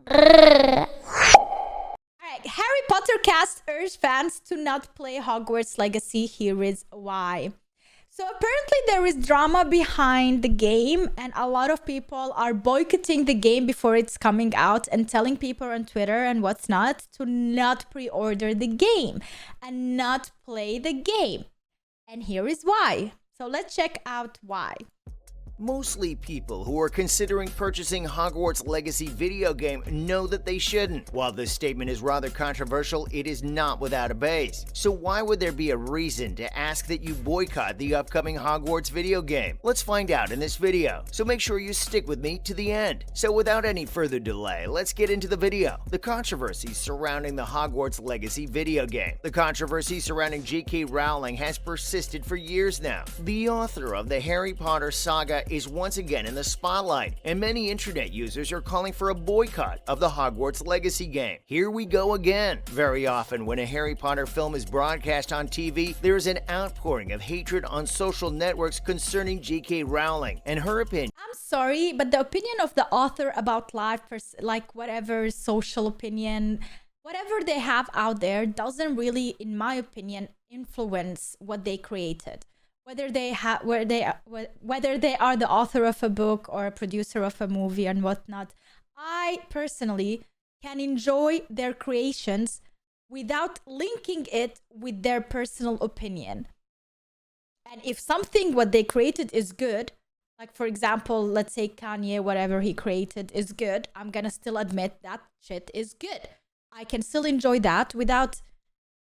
Alright, Harry Potter cast urge fans to not play Hogwarts Legacy. Here is why. So apparently there is drama behind the game, and a lot of people are boycotting the game before it's coming out and telling people on Twitter and what's not to not pre-order the game and not play the game. And here is why. So let's check out why. Mostly people who are considering purchasing Hogwarts Legacy video game know that they shouldn't. While this statement is rather controversial, it is not without a base. So why would there be a reason to ask that you boycott the upcoming Hogwarts video game? Let's find out in this video, so make sure you stick with me to the end. So without any further delay, let's get into the video. The controversies surrounding the Hogwarts Legacy video game. The controversy surrounding J.K. Rowling has persisted for years now. The author of the Harry Potter saga is once again in the spotlight, and many internet users are calling for a boycott of the Hogwarts Legacy game. Here we go again. Very often when a Harry Potter film is broadcast on TV, there is an outpouring of hatred on social networks concerning J.K. Rowling and her opinion. I'm sorry, but the opinion of the author about life, like whatever social opinion, whatever they have out there, doesn't really, in my opinion, influence what they created. Whether they are the author of a book or a producer of a movie and whatnot, I personally can enjoy their creations without linking it with their personal opinion. And if something what they created is good, like for example, let's say Kanye, whatever he created is good, I'm gonna still admit that shit is good. I can still enjoy that without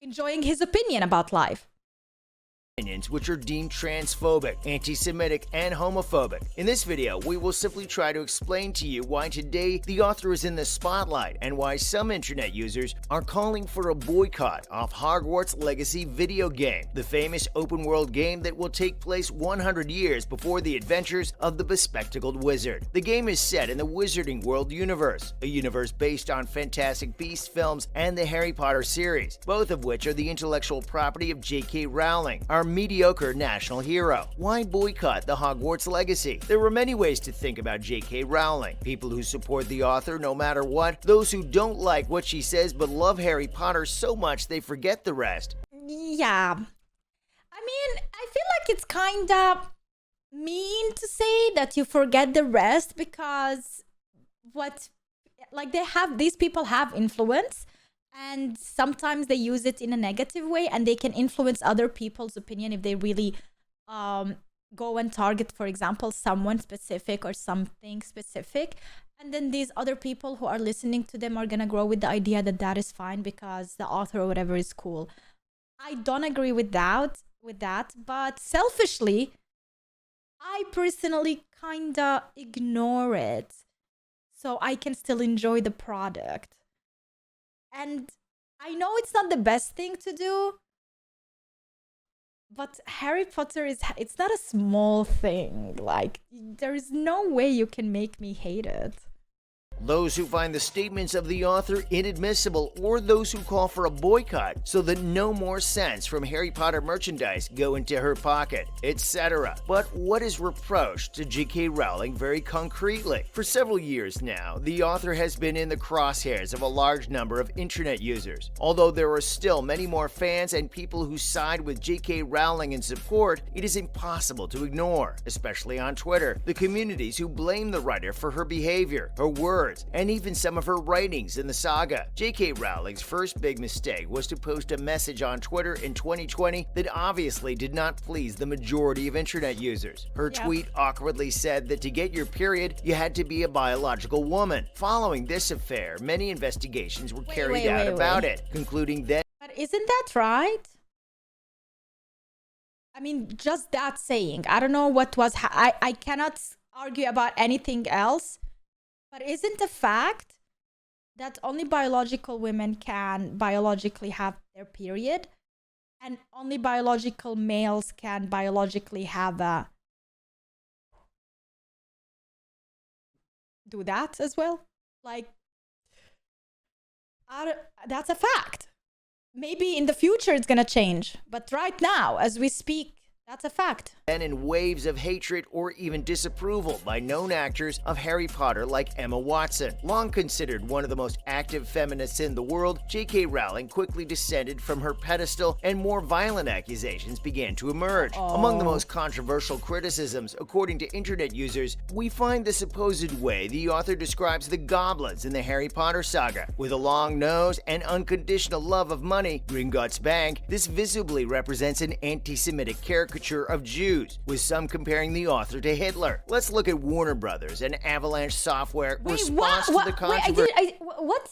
enjoying his opinion about life. Which are deemed transphobic, anti-Semitic, and homophobic. In this video, we will simply try to explain to you why today the author is in the spotlight and why some internet users are calling for a boycott of Hogwarts Legacy video game, the famous open-world game that will take place 100 years before the adventures of the bespectacled wizard. The game is set in the Wizarding World universe, a universe based on Fantastic Beasts films and the Harry Potter series, both of which are the intellectual property of J.K. Rowling, our mediocre national hero. Why boycott the Hogwarts Legacy? There were many ways to think about J.K. Rowling. People who support the author no matter what, those who don't like what she says but love Harry Potter so much they forget the rest. Yeah. I mean, I feel like it's kind of mean to say that you forget the rest because these people have influence. And sometimes they use it in a negative way and they can influence other people's opinion if they really go and target, for example, someone specific or something specific. And then these other people who are listening to them are going to grow with the idea that that is fine because the author or whatever is cool. I don't agree with that, but selfishly, I personally kind of ignore it so I can still enjoy the product. And I know it's not the best thing to do, but Harry Potter it's not a small thing. Like, there is no way you can make me hate it. Those who find the statements of the author inadmissible, or those who call for a boycott so that no more cents from Harry Potter merchandise go into her pocket, etc. But what is reproached to J.K. Rowling very concretely? For several years now, the author has been in the crosshairs of a large number of internet users. Although there are still many more fans and people who side with J.K. Rowling in support, it is impossible to ignore, especially on Twitter, the communities who blame the writer for her behavior, her words, and even some of her writings in the saga. J.K. Rowling's first big mistake was to post a message on Twitter in 2020 that obviously did not please the majority of internet users. Her tweet awkwardly said that to get your period, you had to be a biological woman. Following this affair, many investigations were carried out about it, concluding that... But isn't that right? I mean, just that saying. I don't know what was... I cannot argue about anything else. But isn't the fact that only biological women can biologically have their period and only biological males can biologically do that as well? Like, that's a fact. Maybe in the future it's gonna change, but right now, as we speak, That's a fact. And in waves of hatred or even disapproval by known actors of Harry Potter like Emma Watson. Long considered one of the most active feminists in the world, J.K. Rowling quickly descended from her pedestal and more violent accusations began to emerge. Among the most controversial criticisms, according to internet users, we find the supposed way the author describes the goblins in the Harry Potter saga. With a long nose and unconditional love of money, Gringotts Bank, this visibly represents an anti-Semitic caricature of Jews, with some comparing the author to Hitler. Let's look at Warner Brothers and Avalanche Software response to the controversy. What?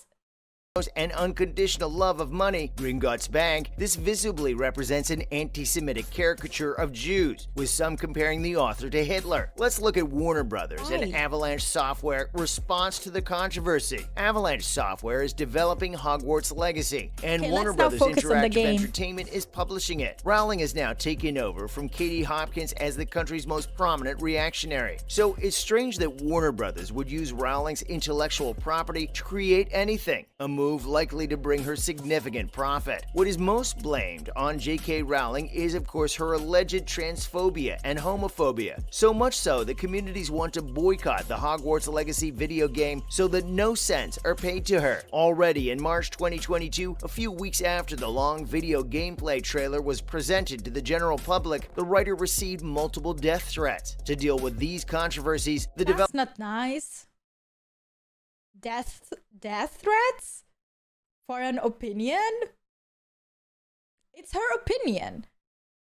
And unconditional love of money, Gringotts Bank, this visibly represents an anti-Semitic caricature of Jews, with some comparing the author to Hitler. Let's look at Warner Brothers and Avalanche Software response to the controversy. Avalanche Software is developing Hogwarts Legacy, and Warner Brothers Interactive Entertainment is publishing it. Rowling is now taken over from Katie Hopkins as the country's most prominent reactionary. So it's strange that Warner Brothers would use Rowling's intellectual property to create anything, a move likely to bring her significant profit. What is most blamed on J.K. Rowling is, of course, her alleged transphobia and homophobia. So much so that communities want to boycott the Hogwarts Legacy video game so that no cents are paid to her. Already in March 2022, a few weeks after the long video gameplay trailer was presented to the general public, the writer received multiple death threats. To deal with these controversies, That's not nice. Death threats? For an opinion? It's her opinion.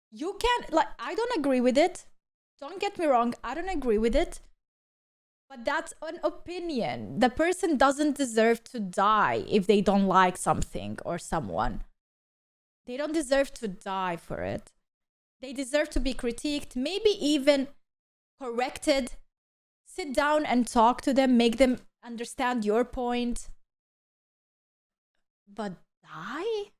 You can't, I don't agree with it. Don't get me wrong, I don't agree with it. But that's an opinion. The person doesn't deserve to die if they don't like something or someone. They don't deserve to die for it. They deserve to be critiqued, maybe even corrected. Sit down and talk to them, make them understand your point. But die?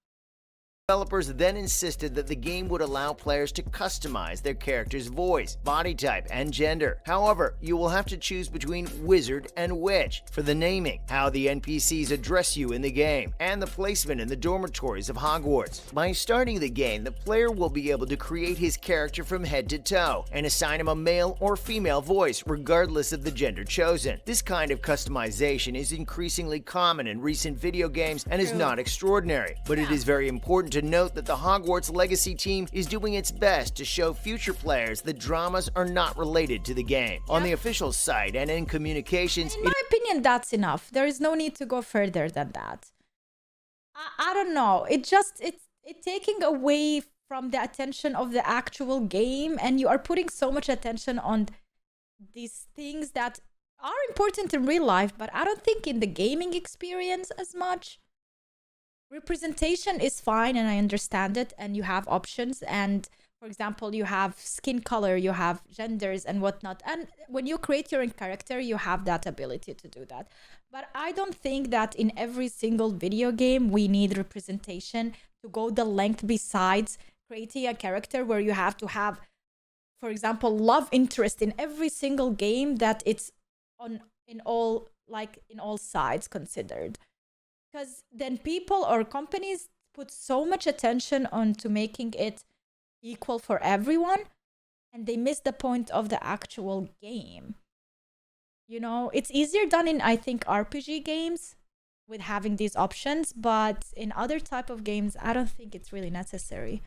Developers then insisted that the game would allow players to customize their character's voice, body type, and gender. However, you will have to choose between wizard and witch for the naming, how the NPCs address you in the game, and the placement in the dormitories of Hogwarts. By starting the game, the player will be able to create his character from head to toe and assign him a male or female voice regardless of the gender chosen. This kind of customization is increasingly common in recent video games and is not extraordinary, but it is very important to note that the Hogwarts Legacy team is doing its best to show future players that dramas are not related to the game. On the official site and in communications, in my opinion, that's enough. There is no need to go further than that. I don't know. It's taking away from the attention of the actual game, and you are putting so much attention on these things that are important in real life, but I don't think in the gaming experience as much. Representation is fine, and I understand it, and you have options, and for example, you have skin color, you have genders and whatnot, and when you create your own character, you have that ability to do that. But I don't think that in every single video game we need representation to go the length besides creating a character where you have to have, for example, love interest in every single game, that it's in all sides considered. Because then people or companies put so much attention on to making it equal for everyone, and they miss the point of the actual game. You know, it's easier done in, I think, RPG games with having these options, but in other type of games, I don't think it's really necessary.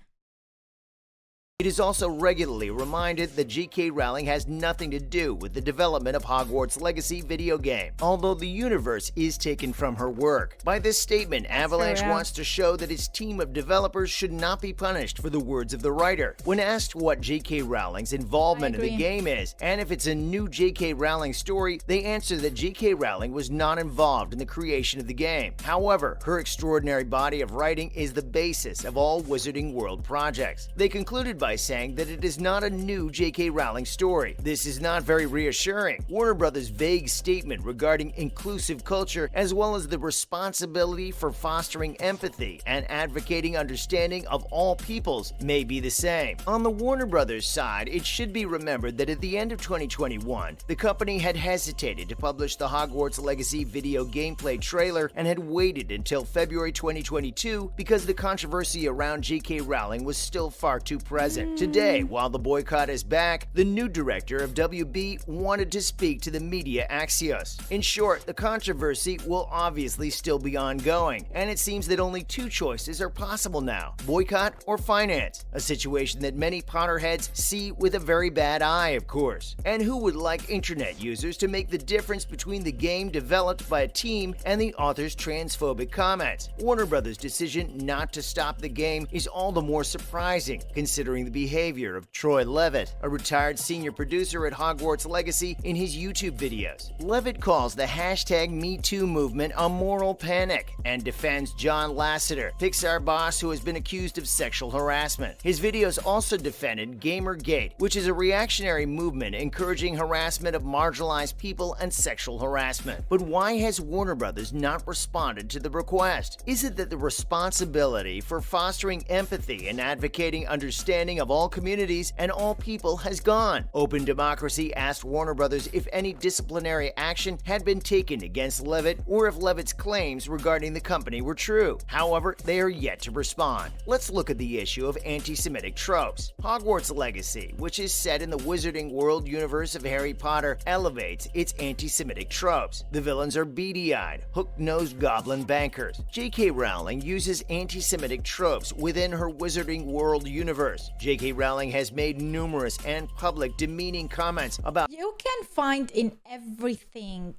It is also regularly reminded that J.K. Rowling has nothing to do with the development of Hogwarts Legacy video game, although the universe is taken from her work. By this statement, Avalanche wants to show that its team of developers should not be punished for the words of the writer. When asked what J.K. Rowling's involvement in the game is, and if it's a new J.K. Rowling story, they answer that J.K. Rowling was not involved in the creation of the game. However, her extraordinary body of writing is the basis of all Wizarding World projects. They concluded by saying that it is not a new J.K. Rowling story. This is not very reassuring. Warner Brothers' vague statement regarding inclusive culture, as well as the responsibility for fostering empathy and advocating understanding of all peoples, may be the same. On the Warner Brothers side, it should be remembered that at the end of 2021, the company had hesitated to publish the Hogwarts Legacy video gameplay trailer and had waited until February 2022 because the controversy around J.K. Rowling was still far too present. present. Today, while the boycott is back, the new director of WB wanted to speak to the media Axios. In short, the controversy will obviously still be ongoing, and it seems that only two choices are possible now: boycott or finance, a situation that many Potterheads see with a very bad eye, of course. And who would like internet users to make the difference between the game developed by a team and the author's transphobic comments? Warner Brothers' decision not to stop the game is all the more surprising, considering the behavior of Troy Levitt, a retired senior producer at Hogwarts Legacy, in his YouTube videos. Levitt calls the hashtag #MeToo movement a moral panic and defends John Lasseter, Pixar boss who has been accused of sexual harassment. His videos also defended Gamergate, which is a reactionary movement encouraging harassment of marginalized people and sexual harassment. But why has Warner Brothers not responded to the request? Is it that the responsibility for fostering empathy and advocating understanding of all communities and all people has gone? Open Democracy asked Warner Brothers if any disciplinary action had been taken against Levitt or if Levitt's claims regarding the company were true. However, they are yet to respond. Let's look at the issue of anti-Semitic tropes. Hogwarts Legacy, which is set in the Wizarding World universe of Harry Potter, elevates its anti-Semitic tropes. The villains are beady-eyed, hook-nosed goblin bankers. J.K. Rowling uses anti-Semitic tropes within her Wizarding World universe. J.K. Rowling has made numerous and public demeaning comments about You can find in everything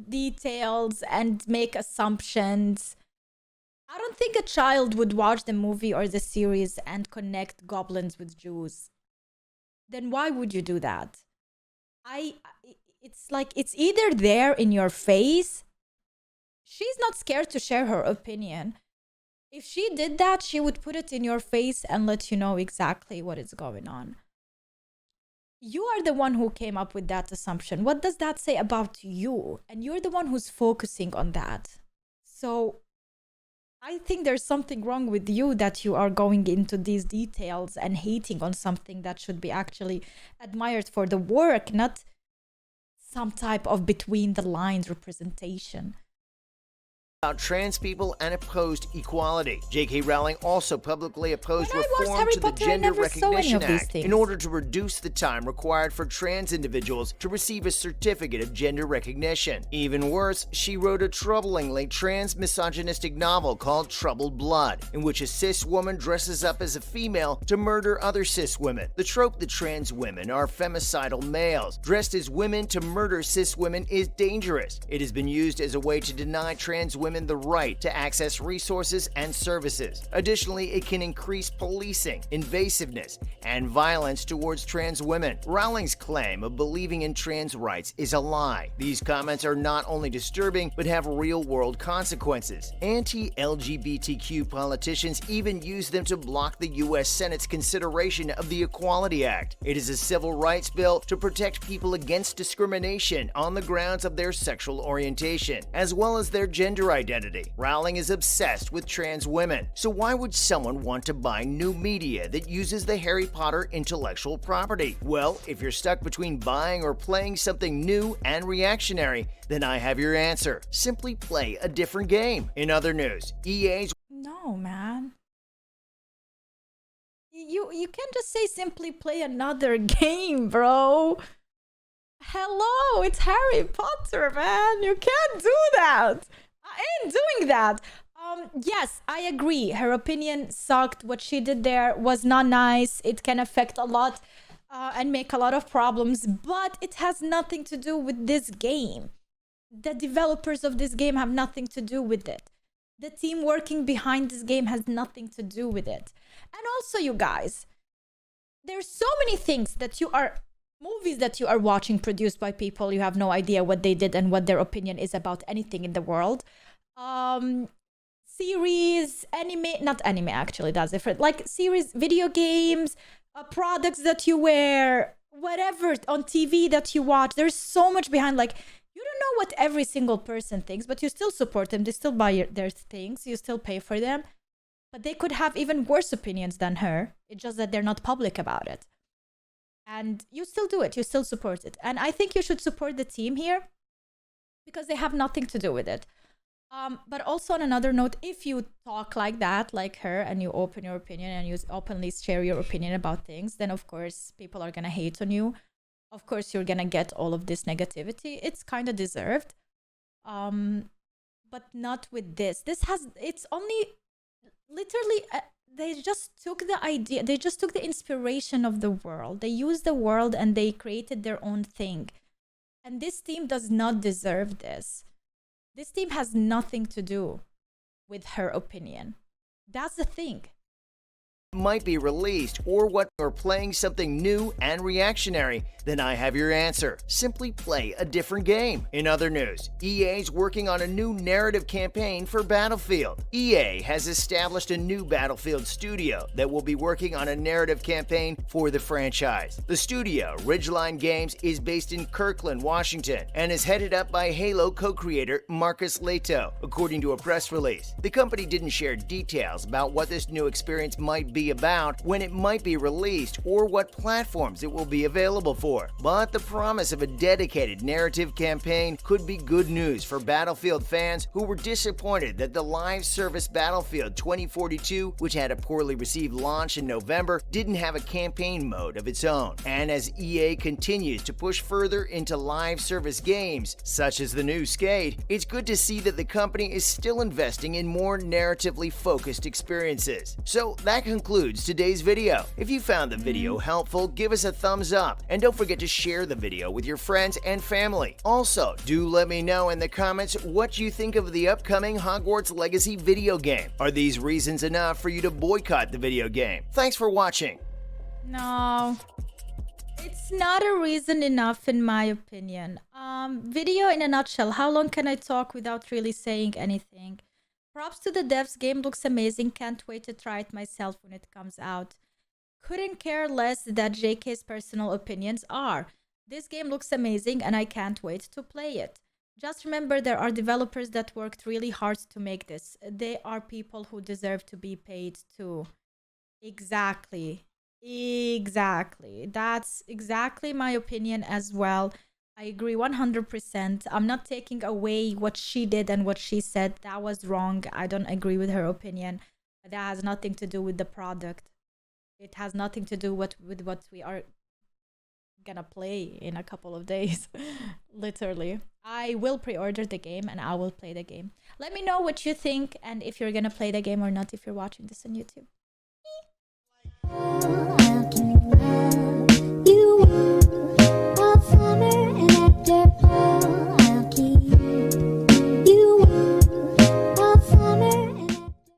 details and make assumptions. I don't think a child would watch the movie or the series and connect goblins with Jews. Then why would you do that? It's like it's either there in your face. She's not scared to share her opinion. If she did that, she would put it in your face and let you know exactly what is going on. You are the one who came up with that assumption. What does that say about you? And you're the one who's focusing on that. So I think there's something wrong with you that you are going into these details and hating on something that should be actually admired for the work, not some type of between the lines representation. Trans people and opposed equality. J.K. Rowling also publicly opposed When I watched reform Harry to the Potter, I Gender never saw any Recognition of these Act things. in order to reduce the time required for trans individuals to receive a certificate of gender recognition. Even worse, she wrote a troublingly trans misogynistic novel called Troubled Blood, in which a cis woman dresses up as a female to murder other cis women. The trope that trans women are femicidal males dressed as women to murder cis women is dangerous. It has been used as a way to deny trans women the right to access resources and services. Additionally, it can increase policing, invasiveness, and violence towards trans women. Rowling's claim of believing in trans rights is a lie. These comments are not only disturbing, but have real-world consequences. Anti-LGBTQ politicians even use them to block the U.S. Senate's consideration of the Equality Act. It is a civil rights bill to protect people against discrimination on the grounds of their sexual orientation, as well as their gender identity. Rowling is obsessed with trans women, so why would someone want to buy new media that uses the Harry Potter intellectual property? Well, if you're stuck between buying or playing something new and reactionary, then I have your answer. Simply play a different game. In other news, EA's No, man. You can't just say simply play another game, bro. Hello, it's Harry Potter, man. You can't do that. I ain't doing that. Yes, I agree. Her opinion sucked. What she did there was not nice. It can affect a lot and make a lot of problems, but it has nothing to do with this game. The developers of this game have nothing to do with it. The team working behind this game has nothing to do with it. And also, you guys, there's so many things that movies that you are watching produced by people you have no idea what they did and what their opinion is about anything in the world. Series, not anime actually, that's different. Like series, video games, products that you wear, whatever on TV that you watch. There's so much behind. Like, you don't know what every single person thinks, but you still support them. They still buy their things. You still pay for them. But they could have even worse opinions than her. It's just that they're not public about it. And you still do it. You still support it. And I think you should support the team here because they have nothing to do with it. But also on another note, if you talk like that, like her, and you open your opinion and you openly share your opinion about things, then of course people are gonna hate on you. Of course you're gonna get all of this negativity. It's kind of deserved. But not with this. It's only literally, they just took the idea, they just took the inspiration of the world. They used the world and they created their own thing. And this team does not deserve this. This team has nothing to do with her opinion. That's the thing. Might be released or what are playing something new and reactionary, then I have your answer. Simply play a different game. In other news, EA's working on a new narrative campaign for Battlefield. EA has established a new Battlefield studio that will be working on a narrative campaign for the franchise. The studio, Ridgeline Games, is based in Kirkland, Washington, and is headed up by Halo co-creator Marcus Leto, according to a press release. The company didn't share details about what this new experience might be about, when it might be released, or what platforms it will be available for. But the promise of a dedicated narrative campaign could be good news for Battlefield fans who were disappointed that the live service Battlefield 2042, which had a poorly received launch in November, didn't have a campaign mode of its own. And as EA continues to push further into live service games, such as the new Skate, it's good to see that the company is still investing in more narratively focused experiences. So that concludes today's video. If you found the video helpful, give us a thumbs up, and don't forget to share the video with your friends and family. Also, do let me know in the comments what you think of the upcoming Hogwarts Legacy video game. Are these reasons enough for you to boycott the video game? Thanks for watching. No, it's not a reason enough in my opinion. Video in a nutshell. How long can I talk without really saying anything? Props to the devs, game looks amazing, can't wait to try it myself when it comes out. Couldn't care less that JK's personal opinions are. This game looks amazing and I can't wait to play it. Just remember there are developers that worked really hard to make this. They are people who deserve to be paid too. Exactly. That's exactly my opinion as well. I agree 100%. I'm not taking away what she did and what she said. That was wrong. I don't agree with her opinion. That has nothing to do with the product. It has nothing to do with what we are gonna play in a couple of days. Literally. I will pre-order the game and I will play the game. Let me know what you think and if you're gonna play the game or not if you're watching this on YouTube.